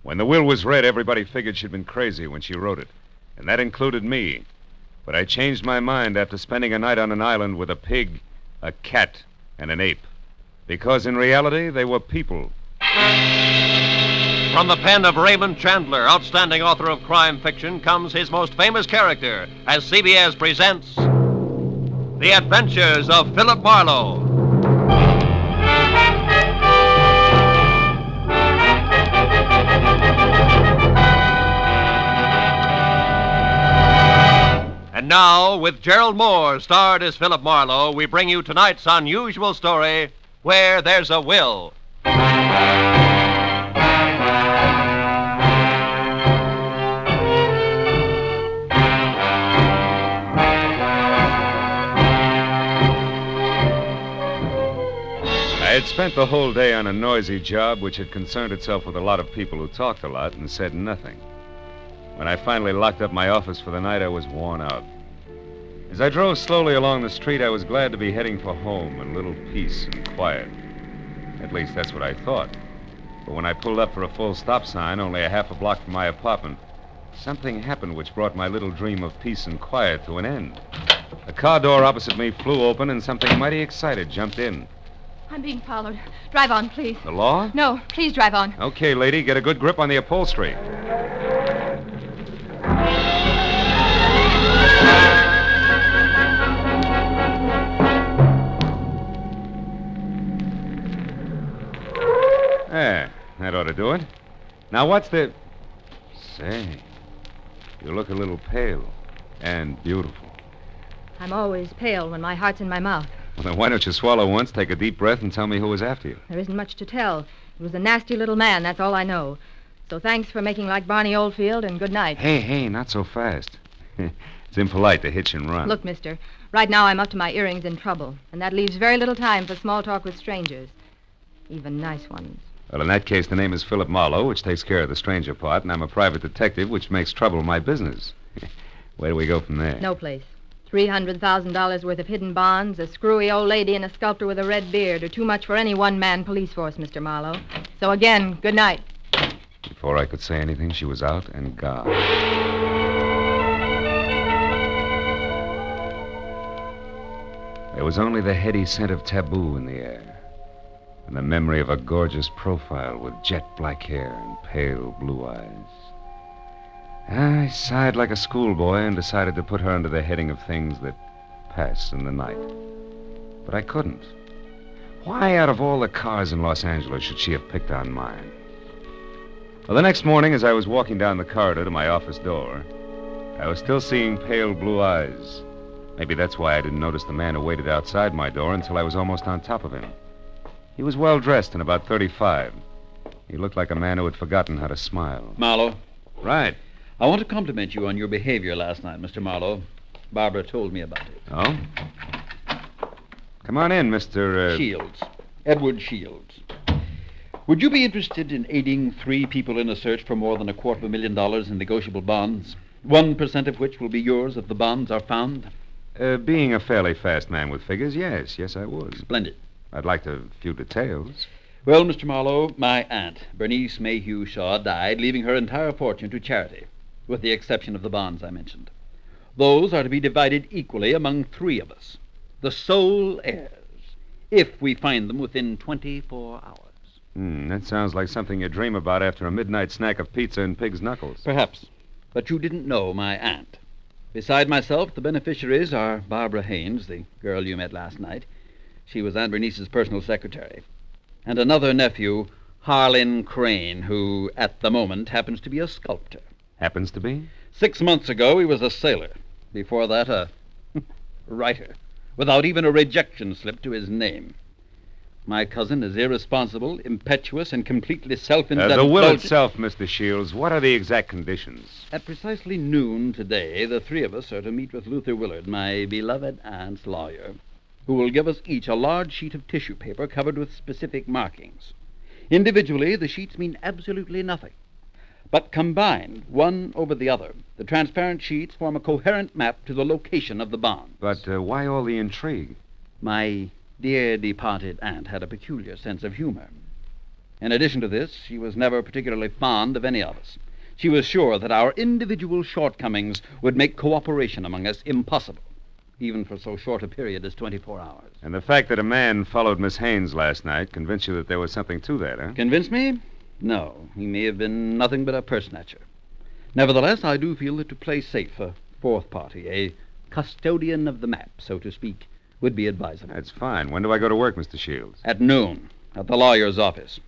When the will was read, everybody figured she'd been crazy when she wrote it. And that included me. But I changed my mind after spending a night on an island with a pig, a cat, and an ape. Because in reality, they were people. From the pen of Raymond Chandler, outstanding author of crime fiction, comes his most famous character as CBS presents The Adventures of Philip Marlowe. And now, with Gerlad Mohr starred as Philip Marlowe, we bring you tonight's unusual story, Where There's a Will. I had spent the whole day on a noisy job which had concerned itself with a lot of people who talked a lot and said nothing. When I finally locked up my office for the night, I was worn out. As I drove slowly along the street, I was glad to be heading for home and a little peace and quiet. At least that's what I thought. But when I pulled up for a full stop sign, only a half a block from my apartment, something happened which brought my little dream of peace and quiet to an end. A car door opposite me flew open and something mighty excited jumped in. I'm being followed. Drive on, please. The law? No, please drive on. Okay, lady, get a good grip on the upholstery. There, that ought to do it. Now, what's the... Say, you look a little pale and beautiful. I'm always pale when my heart's in my mouth. Well, then why don't you swallow once, take a deep breath, and tell me who was after you? There isn't much to tell. He was a nasty little man, that's all I know. So thanks for making like Barney Oldfield, and good night. Hey, not so fast. It's impolite to hitch and run. Look, mister, right now I'm up to my earrings in trouble, and that leaves very little time for small talk with strangers. Even nice ones. Well, in that case, the name is Philip Marlowe, which takes care of the stranger part, and I'm a private detective, which makes trouble my business. Where do we go from there? No place. $300,000 worth of hidden bonds, a screwy old lady, and a sculptor with a red beard are too much for any one-man police force, Mr. Marlowe. So again, good night. Before I could say anything, she was out and gone. There was only the heady scent of taboo in the air, and the memory of a gorgeous profile with jet black hair and pale blue eyes. I sighed like a schoolboy and decided to put her under the heading of things that pass in the night. But I couldn't. Why, out of all the cars in Los Angeles, should she have picked on mine? Well, the next morning, as I was walking down the corridor to my office door, I was still seeing pale blue eyes. Maybe that's why I didn't notice the man who waited outside my door until I was almost on top of him. He was well-dressed and about 35. He looked like a man who had forgotten how to smile. Marlowe. Right. I want to compliment you on your behavior last night, Mr. Marlowe. Barbara told me about it. Oh? Come on in, Mr. Shields. Edward Shields. Would you be interested in aiding 3 people in a search for more than $250,000 in negotiable bonds? 1% of which will be yours if the bonds are found? Being a fairly fast man with figures, yes, I would. Splendid. I'd like a few details. Well, Mr. Marlowe, my aunt, Bernice Mayhew Shaw, died, leaving her entire fortune to charity, with the exception of the bonds I mentioned. Those are to be divided equally among 3 of us, the sole heirs, if we find them within 24 hours. That sounds like something you dream about after a midnight snack of pizza and pig's knuckles. Perhaps, but you didn't know my aunt. Beside myself, the beneficiaries are Barbara Haynes, the girl you met last night. She was Aunt Bernice's personal secretary. And another nephew, Harlan Crane, who, at the moment, happens to be a sculptor. Happens to be? 6 months ago, he was a sailor. Before that, a writer, without even a rejection slip to his name. My cousin is irresponsible, impetuous, and completely self-indulgent. The will itself, Mr. Shields, what are the exact conditions? At precisely noon today, the 3 of us are to meet with Luther Willard, my beloved aunt's lawyer, who will give us each a large sheet of tissue paper covered with specific markings. Individually, the sheets mean absolutely nothing. But combined, one over the other, the transparent sheets form a coherent map to the location of the bonds. But why all the intrigue? My dear departed aunt had a peculiar sense of humor. In addition to this, she was never particularly fond of any of us. She was sure that our individual shortcomings would make cooperation among us impossible, even for so short a period as 24 hours. And the fact that a man followed Miss Haynes last night convinced you that there was something to that, huh? Convince me? No, he may have been nothing but a purse snatcher. Nevertheless, I do feel that to play safe, a fourth party, a custodian of the map, so to speak, would be advisable. That's fine. When do I go to work, Mr. Shields? At noon, at the lawyer's office.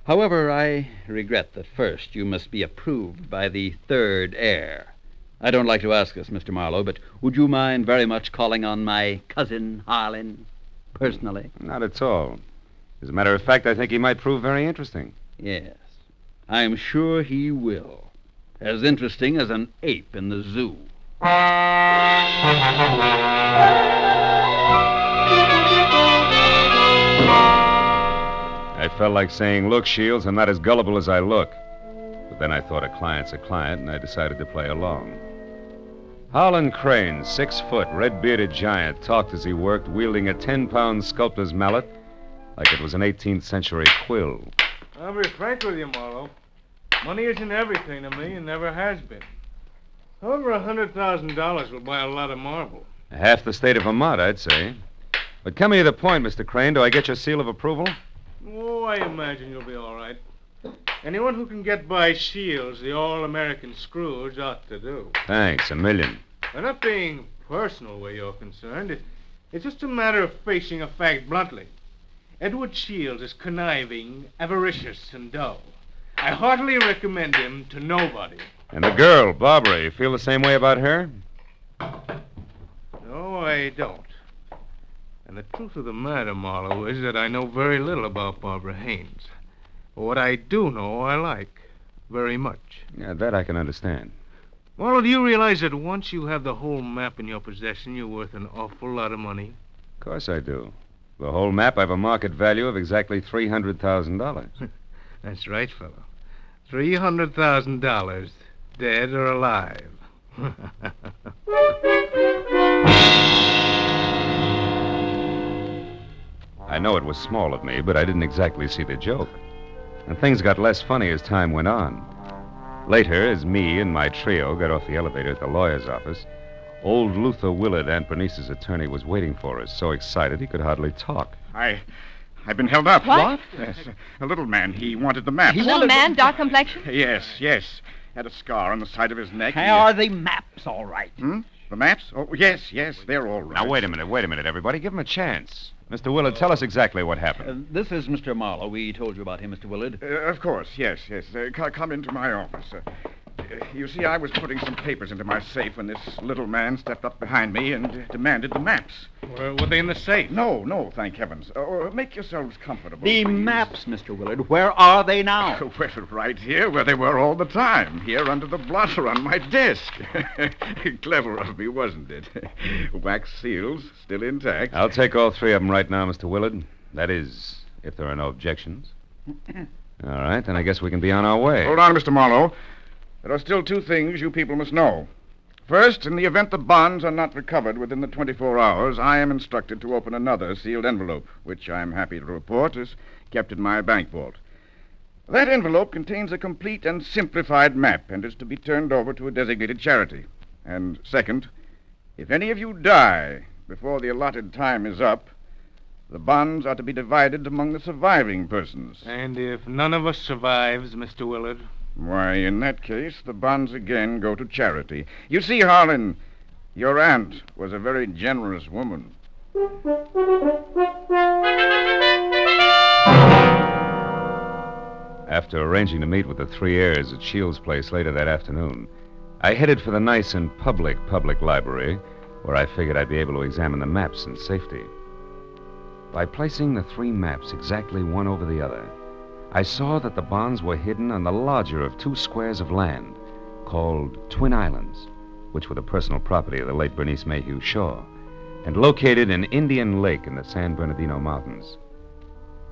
However, I regret that first you must be approved by the third heir. I don't like to ask this, Mr. Marlowe, but would you mind very much calling on my cousin Allan personally? Not at all. As a matter of fact, I think he might prove very interesting. Yes, I'm sure he will. As interesting as an ape in the zoo. I felt like saying, look, Shields, I'm not as gullible as I look. But then I thought a client's a client, and I decided to play along. Holland Crane, 6 foot, red-bearded giant, talked as he worked, wielding a 10-pound sculptor's mallet like it was an 18th century quill. I'll be frank with you, Marlowe. Money isn't everything to me and never has been. However, $100,000 will buy a lot of marble. Half the state of Vermont, I'd say. But coming to the point, Mr. Crane, do I get your seal of approval? Oh, I imagine you'll be all right. Anyone who can get by Shields, the all-American Scrooge, ought to do. Thanks, a million. I'm not being personal where you're concerned. It's just a matter of facing a fact bluntly. Edward Shields is conniving, avaricious, and dull. I heartily recommend him to nobody. And the girl, Barbara, you feel the same way about her? No, I don't. And the truth of the matter, Marlowe, is that I know very little about Barbara Haynes. But what I do know, I like very much. Yeah, that I can understand. Marlowe, do you realize that once you have the whole map in your possession, you're worth an awful lot of money? Of course I do. The whole map, I have a market value of exactly $300,000. That's right, fellow. $300,000, dead or alive. I know it was small of me, but I didn't exactly see the joke. And things got less funny as time went on. Later, as me and my trio got off the elevator at the lawyer's office, old Luther Willard, Aunt Bernice's attorney, was waiting for us, so excited he could hardly talk. I've been held up. What? Yes, a little man. He wanted the map. Little man, dark complexion? Yes. Had a scar on the side of his neck. Are the maps all right? The maps? Oh, yes, they're all right. Now, wait a minute, everybody. Give him a chance. Mr. Willard, tell us exactly what happened. This is Mr. Marlowe. We told you about him, Mr. Willard. Of course, yes. Come into my office. You see, I was putting some papers into my safe when this little man stepped up behind me and demanded the maps. Were they in the safe? No, thank heavens. Make yourselves comfortable. The please. maps, Mr. Willard. Where are they now? Well, right here, where they were all the time. Here under the blotter on my desk. Clever of me, wasn't it? Wax seals, still intact. I'll take all 3 of them right now, Mr. Willard. That is, if there are no objections. All right, then I guess we can be on our way. Hold on, Mr. Marlowe. There are still 2 things you people must know. First, in the event the bonds are not recovered within the 24 hours, I am instructed to open another sealed envelope, which I'm happy to report is kept in my bank vault. That envelope contains a complete and simplified map and is to be turned over to a designated charity. And second, if any of you die before the allotted time is up, the bonds are to be divided among the surviving persons. And if none of us survives, Mr. Willard? Why, in that case, the bonds again go to charity. You see, Harlan, your aunt was a very generous woman. After arranging to meet with the 3 heirs at Shields' place later that afternoon, I headed for the nice and public library, where I figured I'd be able to examine the maps in safety. By placing the 3 maps exactly one over the other, I saw that the bonds were hidden on the larger of 2 squares of land called Twin Islands, which were the personal property of the late Bernice Mayhew Shaw, and located in Indian Lake in the San Bernardino Mountains.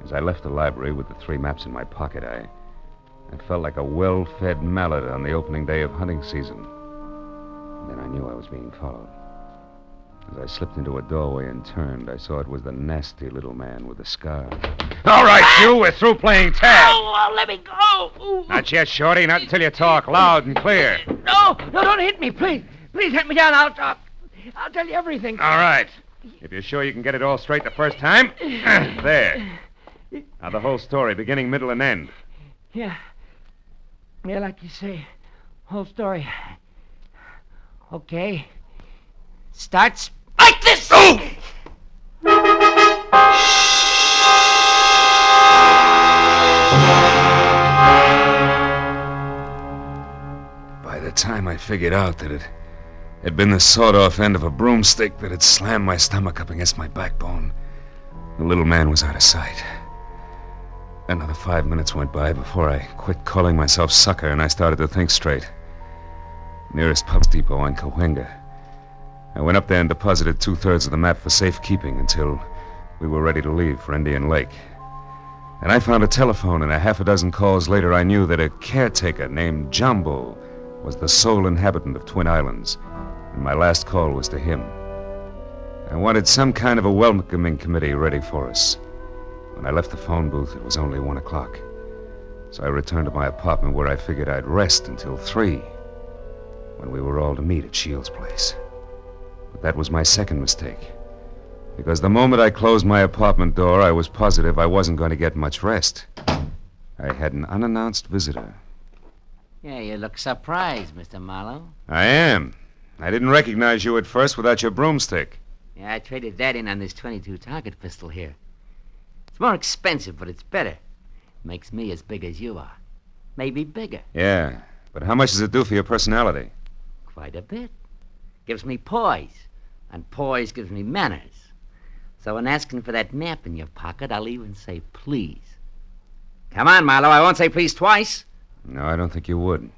As I left the library with the 3 maps in my pocket, I felt like a well-fed mallard on the opening day of hunting season. And then I knew I was being followed. As I slipped into a doorway and turned, I saw it was the nasty little man with the scar. All right, you, we're through playing tag. Oh, let me go. Ooh. Not yet, Shorty, not until you talk loud and clear. No, don't hit me, please. Please hit me down. I'll tell you everything. All right. If you're sure you can get it all straight the first time, there. Now the whole story, beginning, middle, and end. Yeah, like you say, whole story. Okay. Starts like this. Oh! By the time I figured out that it had been the sawed-off end of a broomstick that had slammed my stomach up against my backbone, the little man was out of sight. Another 5 minutes went by before I quit calling myself sucker and I started to think straight. Nearest pump depot on Cahuenga. I went up there and deposited 2/3 of the map for safekeeping until we were ready to leave for Indian Lake. And I found a telephone, and a half a dozen calls later I knew that a caretaker named Jumbo was the sole inhabitant of Twin Islands, and my last call was to him. I wanted some kind of a welcoming committee ready for us. When I left the phone booth, it was only 1 o'clock. So I returned to my apartment where I figured I'd rest until 3, when we were all to meet at Shields' place. But that was my second mistake, because the moment I closed my apartment door, I was positive I wasn't going to get much rest. I had an unannounced visitor. Yeah, you look surprised, Mr. Marlowe. I am. I didn't recognize you at first without your broomstick. Yeah, I traded that in on this .22 target pistol here. It's more expensive, but it's better. Makes me as big as you are. Maybe bigger. Yeah, but how much does it do for your personality? Quite a bit. Gives me poise, and poise gives me manners. So in asking for that map in your pocket, I'll even say please. Come on, Marlowe, I won't say please twice. No, I don't think you would.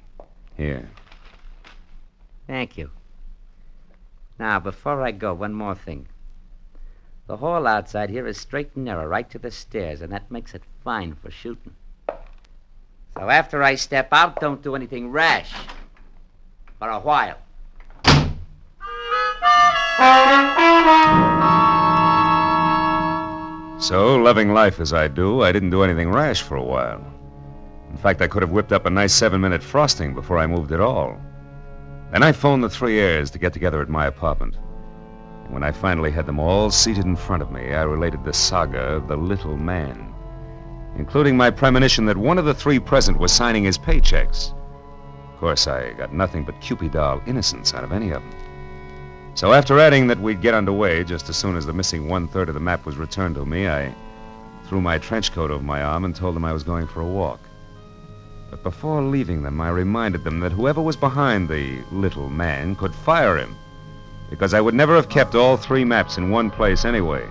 Here. Thank you. Now, before I go, one more thing. The hall outside here is straight and narrow, right to the stairs, and that makes it fine for shooting. So after I step out, don't do anything rash. For a while. So, loving life as I do, I didn't do anything rash for a while. In fact, I could have whipped up a nice 7-minute frosting before I moved at all. Then I phoned the 3 heirs to get together at my apartment. And when I finally had them all seated in front of me, I related the saga of the little man, including my premonition that one of the 3 present was signing his paychecks. Of course, I got nothing but Cupid-doll innocence out of any of them. So after adding that we'd get underway just as soon as the missing 1/3 of the map was returned to me, I threw my trench coat over my arm and told them I was going for a walk. But before leaving them, I reminded them that whoever was behind the little man could fire him, because I would never have kept all 3 maps in one place anyway,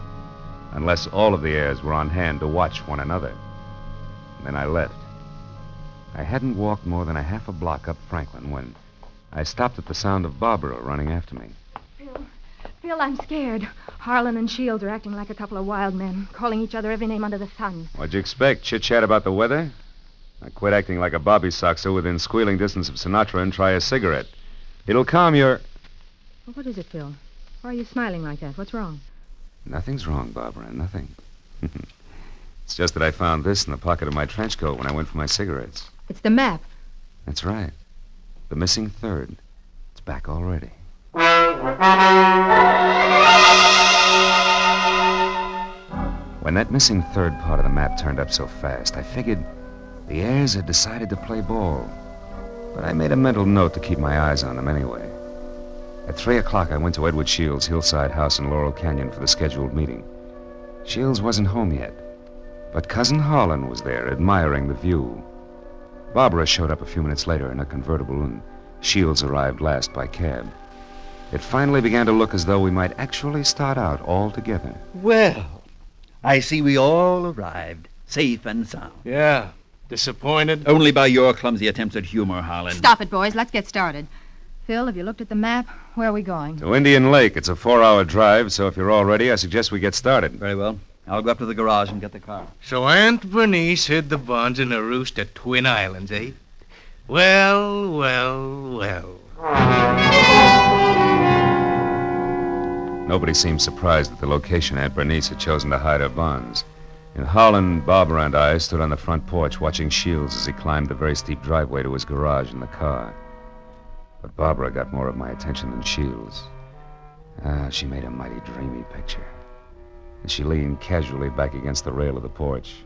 unless all of the heirs were on hand to watch one another. And then I left. I hadn't walked more than a half a block up Franklin when I stopped at the sound of Barbara running after me. Phil, I'm scared. Harlan and Shields are acting like a couple of wild men, calling each other every name under the sun. What'd you expect? Chit-chat about the weather? Now quit acting like a bobby soxer within squealing distance of Sinatra and try a cigarette. It'll calm your... Well, what is it, Phil? Why are you smiling like that? What's wrong? Nothing's wrong, Barbara, nothing. It's just that I found this in the pocket of my trench coat when I went for my cigarettes. It's the map. That's right. The missing 3rd. It's back already. When that missing 3rd part of the map turned up so fast, I figured the heirs had decided to play ball. But I made a mental note to keep my eyes on them anyway. At 3 o'clock, I went to Edward Shields' hillside house in Laurel Canyon for the scheduled meeting. Shields wasn't home yet, but Cousin Harlan was there, admiring the view. Barbara showed up a few minutes later in a convertible, and Shields arrived last by cab. It finally began to look as though we might actually start out all together. Well, I see we all arrived, safe and sound. Yeah. Disappointed? Only by your clumsy attempts at humor, Harlan. Stop it, boys. Let's get started. Phil, have you looked at the map? Where are we going? To Indian Lake. It's a 4-hour drive, so if you're all ready, I suggest we get started. Very well. I'll go up to the garage and get the car. So Aunt Bernice hid the bonds in a roost at Twin Islands, eh? Well. Nobody seemed surprised at the location Aunt Bernice had chosen to hide her bonds. And Harlan, Barbara, and I stood on the front porch watching Shields as he climbed the very steep driveway to his garage in the car. But Barbara got more of my attention than Shields. She made a mighty dreamy picture. And she leaned casually back against the rail of the porch.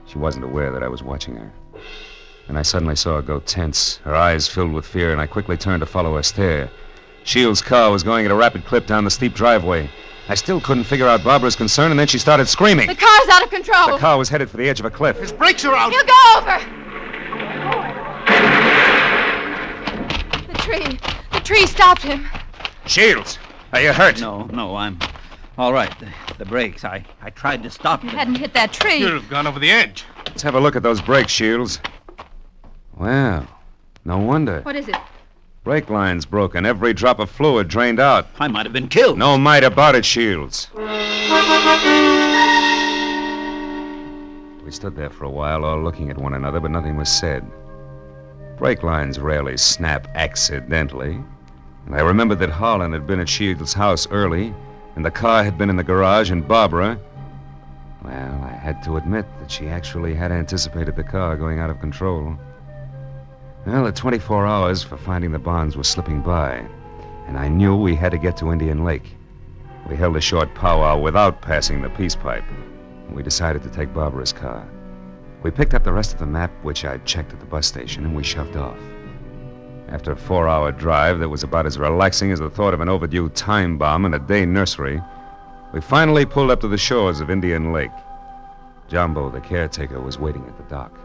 She wasn't aware that I was watching her. And I suddenly saw her go tense, her eyes filled with fear, and I quickly turned to follow her stare. Shields' car was going at a rapid clip down the steep driveway. I still couldn't figure out Barbara's concern, and then she started screaming. The car's out of control. The car was headed for the edge of a cliff. His brakes are out. He'll go over. The tree stopped him. Shields, are you hurt? No, I'm all right. The brakes, I tried to stop You them. hadn't hit that tree. You'd have gone over the edge. Let's have a look at those brakes, Shields. Well, no wonder. What is it? Brake line's broken. Every drop of fluid drained out. I might have been killed. No might about it, Shields. We stood there for a while, all looking at one another, but nothing was said. Brake lines rarely snap accidentally. And I remembered that Harlan had been at Shields' house early, and the car had been in the garage, and Barbara... Well, I had to admit that she actually had anticipated the car going out of control. Well, the 24 hours for finding the bonds were slipping by, and I knew we had to get to Indian Lake. We held a short powwow without passing the peace pipe, and we decided to take Barbara's car. We picked up the rest of the map, which I'd checked at the bus station, and we shoved off. After a 4-hour drive that was about as relaxing as the thought of an overdue time bomb in a day nursery, we finally pulled up to the shores of Indian Lake. Jumbo, the caretaker, was waiting at the dock.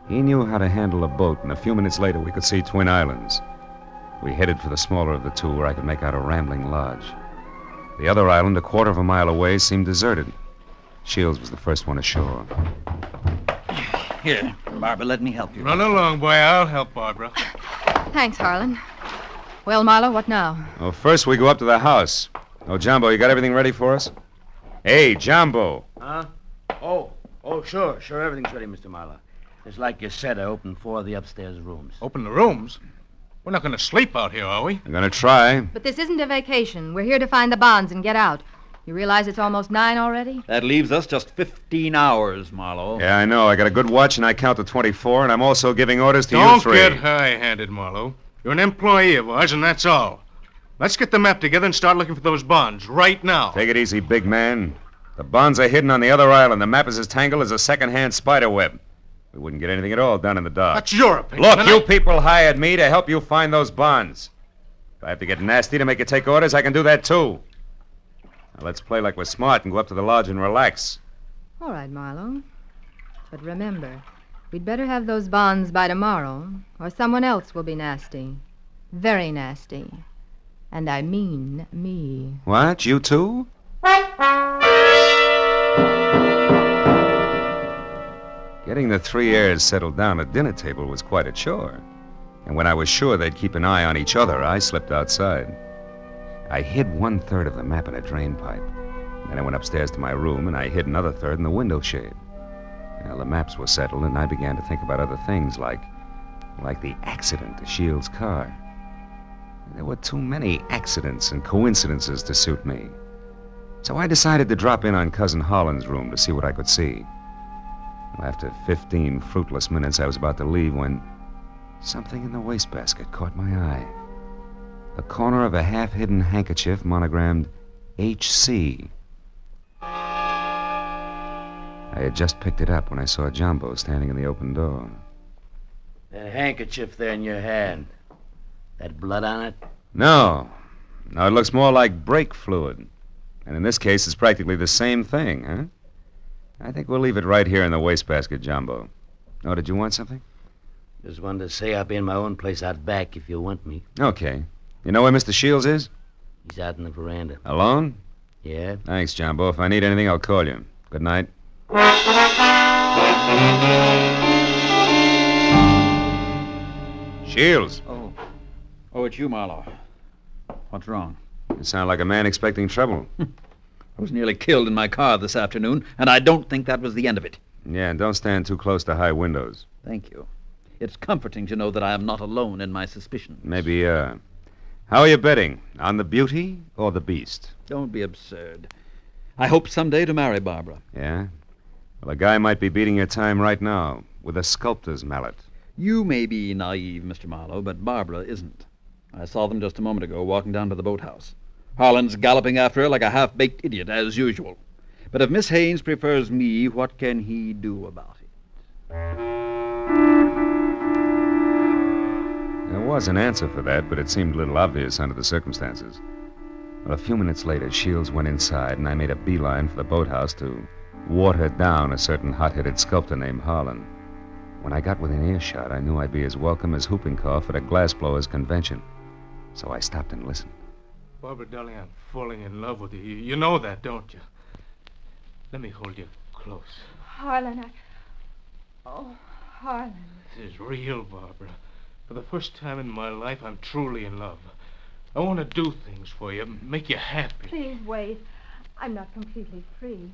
He knew how to handle a boat, and a few minutes later we could see Twin Islands. We headed for the smaller of the two, where I could make out a rambling lodge. The other island, a quarter of a mile away, seemed deserted. Shields was the first one ashore. Here, Barbara, let me help you. Run along, boy. I'll help Barbara. Thanks, Harlan. Well, Marlowe, what now? Well, first we go up to the house. Oh, Jumbo, you got everything ready for us? Hey, Jumbo. Huh? Oh, sure. Everything's ready, Mr. Marlowe. Just like you said, I opened 4 of the upstairs rooms. Open the rooms? We're not going to sleep out here, are we? I'm gonna try. But this isn't a vacation. We're here to find the bonds and get out. You realize it's almost 9 already? That leaves us just 15 hours, Marlowe. Yeah, I know. I got a good watch, and I count to 24, and I'm also giving orders to you Don't three. get high-handed, Marlowe. You're an employee of ours, and that's all. Let's get the map together and start looking for those bonds right now. Take it easy, big man. The bonds are hidden on the other island. The map is as tangled as a second-hand spider web. We wouldn't get anything at all done in the dark. That's your opinion. Look, and you people hired me to help you find those bonds. If I have to get nasty to make you take orders, I can do that, too. Now, let's play like we're smart and go up to the lodge and relax. All right, Marlowe. But remember, we'd better have those bonds by tomorrow, or someone else will be nasty. Very nasty. And I mean me. What? You too? Getting the 3 heirs settled down at dinner table was quite a chore. And when I was sure they'd keep an eye on each other, I slipped outside. I hid 1/3 of the map in a drain pipe. Then I went upstairs to my room, and I hid another third in the window shade. Well, the maps were settled, and I began to think about other things, like the accident to Shields' car. There were too many accidents and coincidences to suit me. So I decided to drop in on Cousin Harlan's room to see what I could see. Well, after 15 fruitless minutes, I was about to leave when something in the wastebasket caught my eye. The corner of a half-hidden handkerchief monogrammed H.C. I had just picked it up when I saw Jumbo standing in the open door. That handkerchief there in your hand. That blood on it? No, it looks more like brake fluid. And in this case, it's practically the same thing, huh? I think we'll leave it right here in the wastebasket, Jumbo. Oh, did you want something? Just wanted to say I'll be in my own place out back if you want me. Okay. You know where Mr. Shields is? He's out in the veranda. Alone? Yeah? Thanks, Jumbo. If I need anything, I'll call you. Good night. Shields. Oh, it's you, Marlowe. What's wrong? You sound like a man expecting trouble. I was nearly killed in my car this afternoon, and I don't think that was the end of it. Yeah, and don't stand too close to high windows. Thank you. It's comforting to know that I am not alone in my suspicions. Maybe How are you betting? On the beauty or the beast? Don't be absurd. I hope someday to marry Barbara. Yeah? Well, a guy might be beating your time right now with a sculptor's mallet. You may be naive, Mr. Marlowe, but Barbara isn't. I saw them just a moment ago walking down to the boathouse. Harlan's galloping after her like a half-baked idiot, as usual. But if Miss Haynes prefers me, what can he do about it? There was an answer for that, but it seemed a little obvious under the circumstances. Well, a few minutes later, Shields went inside, and I made a beeline for the boathouse to water down a certain hot-headed sculptor named Harlan. When I got within earshot, I knew I'd be as welcome as whooping cough at a glassblower's convention. So I stopped and listened. Barbara, darling, I'm falling in love with you. You know that, don't you? Let me hold you close. Harlan, Oh, Harlan. This is real, Barbara. For the first time in my life, I'm truly in love. I want to do things for you, make you happy. Please wait. I'm not completely free.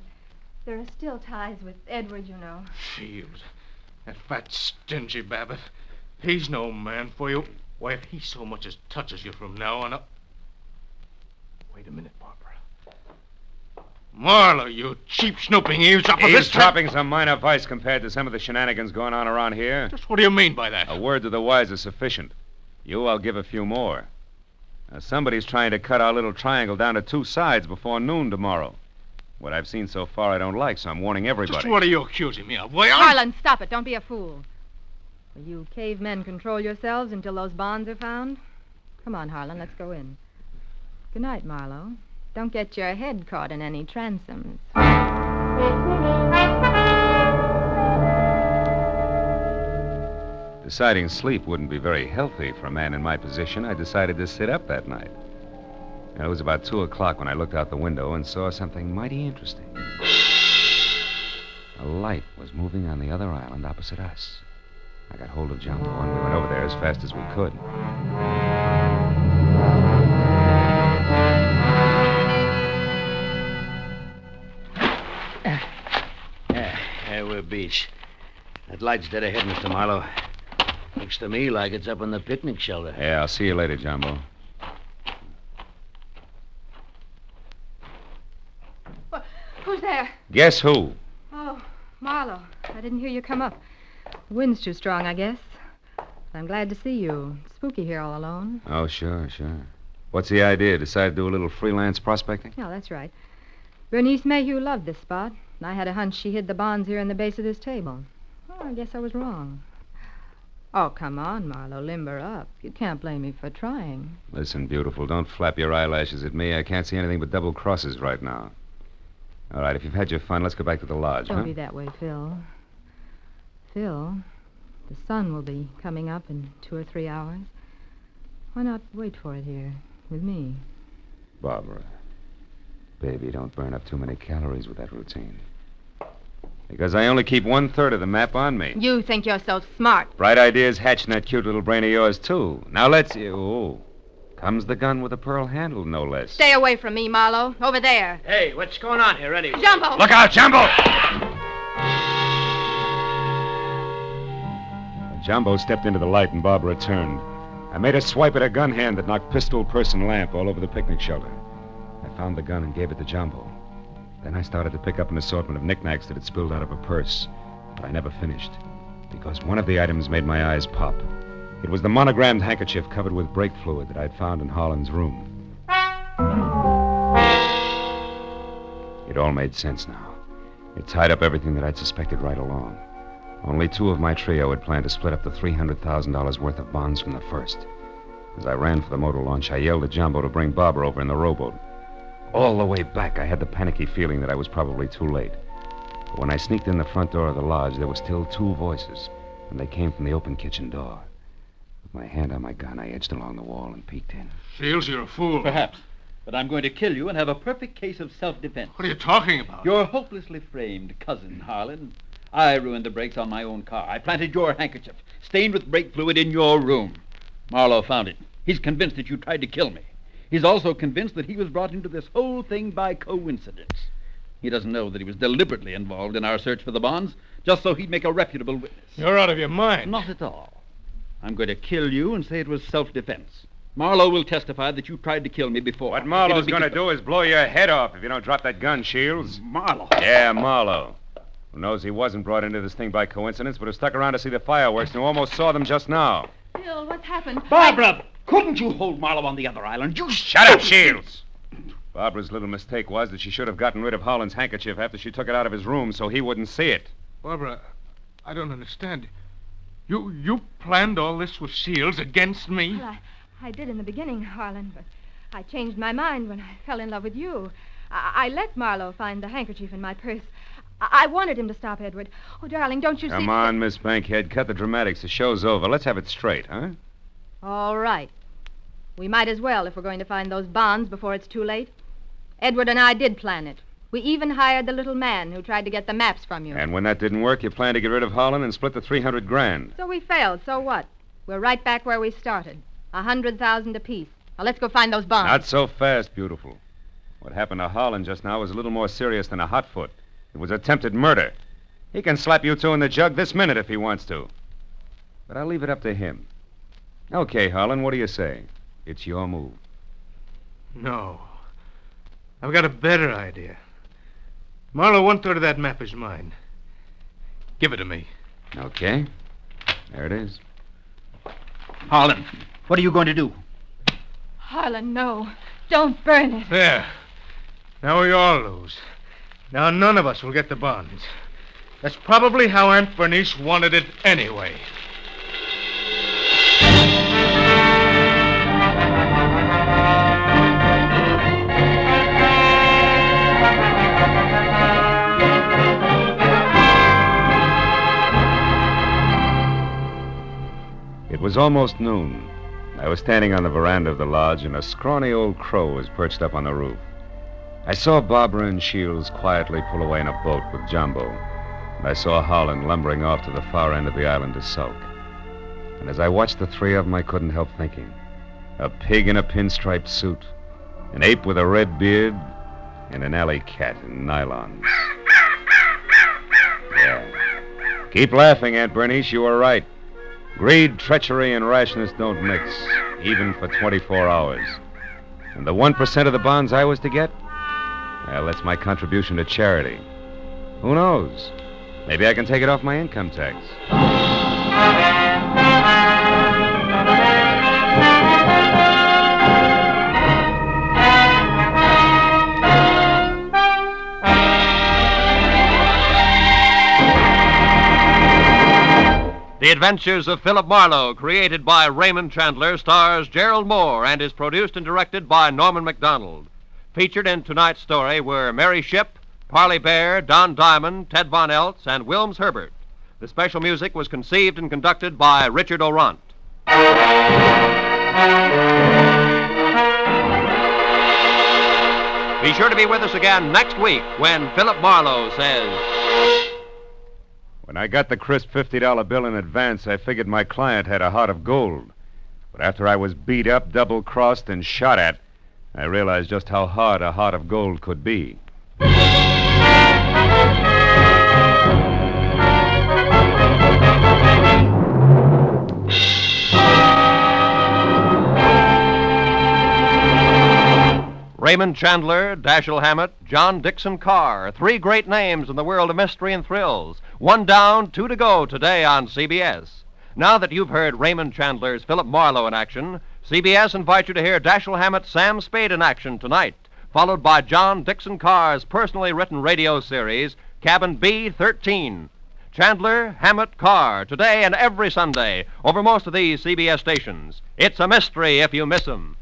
There are still ties with Edward, you know. Shields. That fat, stingy Babbitt. He's no man for you. Why, if he so much as touches you from now on... Wait a minute, Barbara. Marlowe, you cheap, snooping eavesdropper. Eavesdropping's a minor vice compared to some of the shenanigans going on around here. Just what do you mean by that? A word to the wise is sufficient. You, I'll give a few more. Now, somebody's trying to cut our little triangle down to two sides before noon tomorrow. What I've seen so far I don't like, so I'm warning everybody. Just what are you accusing me of? Why, Harlan, stop it. Don't be a fool. Will you cavemen control yourselves until those bonds are found? Come on, Harlan, let's go in. Good night, Marlowe. Don't get your head caught in any transoms. Deciding sleep wouldn't be very healthy for a man in my position, I decided to sit up that night. And it was about 2 o'clock when I looked out the window and saw something mighty interesting. A light was moving on the other island opposite us. I got hold of Jumbo and we went over there as fast as we could. We're beach. That light's dead ahead, Mr. Marlowe. Looks to me like it's up on the picnic shelter. Yeah, I'll see you later, Jumbo. Who's there? Guess who? Oh, Marlowe. I didn't hear you come up. The wind's too strong, I guess. But I'm glad to see you. It's spooky here all alone. Oh, sure. What's the idea? Decide to do a little freelance prospecting? Yeah, that's right. Bernice Mayhew loved this spot, and I had a hunch she hid the bonds here in the base of this table. Oh, I guess I was wrong. Oh, come on, Marlowe, limber up. You can't blame me for trying. Listen, beautiful, don't flap your eyelashes at me. I can't see anything but double crosses right now. All right, if you've had your fun, let's go back to the lodge, Don't be that way, Phil. Phil, the sun will be coming up in 2 or 3 hours. Why not wait for it here with me? Barbara, baby, don't burn up too many calories with that routine. Because I only keep 1/3 of the map on me. You think you're so smart. Bright ideas hatch in that cute little brain of yours, too. Now let's... Oh, comes the gun with a pearl handle, no less. Stay away from me, Marlowe. Over there. Hey, what's going on here, anyway? Jumbo! Look out, Jumbo! Jumbo stepped into the light and Barbara turned. I made a swipe at her gun hand that knocked pistol, purse, and lamp all over the picnic shelter. I found the gun and gave it to Jumbo. Then I started to pick up an assortment of knickknacks that had spilled out of her purse. But I never finished, because one of the items made my eyes pop. It was the monogrammed handkerchief covered with brake fluid that I'd found in Harlan's room. It all made sense now. It tied up everything that I'd suspected right along. Only 2 of my trio had planned to split up the $300,000 worth of bonds from the first. As I ran for the motor launch, I yelled at Jumbo to bring Barbara over in the rowboat. All the way back, I had the panicky feeling that I was probably too late. But when I sneaked in the front door of the lodge, there were still 2 voices, and they came from the open kitchen door. With my hand on my gun, I edged along the wall and peeked in. Shields, you're a fool. Perhaps. But I'm going to kill you and have a perfect case of self-defense. What are you talking about? Your hopelessly framed cousin, Harlan. I ruined the brakes on my own car. I planted your handkerchief, stained with brake fluid, in your room. Marlowe found it. He's convinced that you tried to kill me. He's also convinced that he was brought into this whole thing by coincidence. He doesn't know that he was deliberately involved in our search for the bonds, just so he'd make a reputable witness. You're out of your mind. Not at all. I'm going to kill you and say it was self-defense. Marlowe will testify that you tried to kill me before. What Marlowe's It'll be going to different. do is blow your head off if you don't drop that gun, Shields. Marlowe. Yeah, Marlowe. Who knows he wasn't brought into this thing by coincidence, but who stuck around to see the fireworks and who almost saw them just now. Bill, what's happened? Barbara, couldn't you hold Marlowe on the other island? You Shut up, Shields! Barbara's little mistake was that she should have gotten rid of Holland's handkerchief after she took it out of his room so he wouldn't see it. Barbara, I don't understand. You planned all this with Shields against me? Well, I did in the beginning, Harlan, but I changed my mind when I fell in love with you. I let Marlowe find the handkerchief in my purse. I wanted him to stop Edward. Oh, darling, don't you see... Come on, Miss Bankhead. Cut the dramatics. The show's over. Let's have it straight, huh? All right. We might as well if we're going to find those bonds before it's too late. Edward and I did plan it. We even hired the little man who tried to get the maps from you. And when that didn't work, you planned to get rid of Holland and split the $300,000. So we failed. So what? We're right back where we started. 100,000 apiece. Now let's go find those bonds. Not so fast, beautiful. What happened to Holland just now was a little more serious than a hot foot. It was attempted murder. He can slap you two in the jug this minute if he wants to. But I'll leave it up to him. Okay, Holland, what do you say? It's your move. No. I've got a better idea. Marlowe, 1/3 of that map is mine. Give it to me. Okay. There it is. Harlan, what are you going to do? Harlan, no. Don't burn it. There. Now we all lose. Now none of us will get the bonds. That's probably how Aunt Bernice wanted it anyway. It was almost noon. I was standing on the veranda of the lodge, and a scrawny old crow was perched up on the roof. I saw Barbara and Shields quietly pull away in a boat with Jumbo, and I saw Holland lumbering off to the far end of the island to sulk. And as I watched the three of them, I couldn't help thinking. A pig in a pinstriped suit, an ape with a red beard, and an alley cat in nylon. Yeah. Keep laughing, Aunt Bernice. You were right. Greed, treachery, and rashness don't mix, even for 24 hours. And the 1% of the bonds I was to get? Well, that's my contribution to charity. Who knows? Maybe I can take it off my income tax. The Adventures of Philip Marlowe, created by Raymond Chandler, stars Gerlad Mohr and is produced and directed by Norman MacDonald. Featured in tonight's story were Mary Shipp, Parley Bear, Don Diamond, Ted Von Eltz, and Wilms Herbert. The special music was conceived and conducted by Richard Orant. Be sure to be with us again next week when Philip Marlowe says... When I got the crisp $50 bill in advance, I figured my client had a heart of gold. But after I was beat up, double-crossed, and shot at, I realized just how hard a heart of gold could be. Raymond Chandler, Dashiell Hammett, John Dixon Carr, three great names in the world of mystery and thrills. One down, two to go today on CBS. Now that you've heard Raymond Chandler's Philip Marlowe in action, CBS invites you to hear Dashiell Hammett's Sam Spade in action tonight, followed by John Dixon Carr's personally written radio series, Cabin B-13. Chandler, Hammett, Carr, today and every Sunday, over most of these CBS stations. It's a mystery if you miss 'em.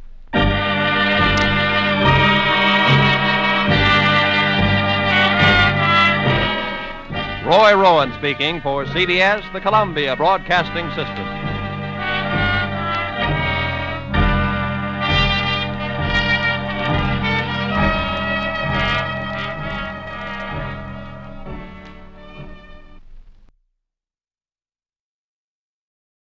Roy Rowan speaking for CBS, the Columbia Broadcasting System.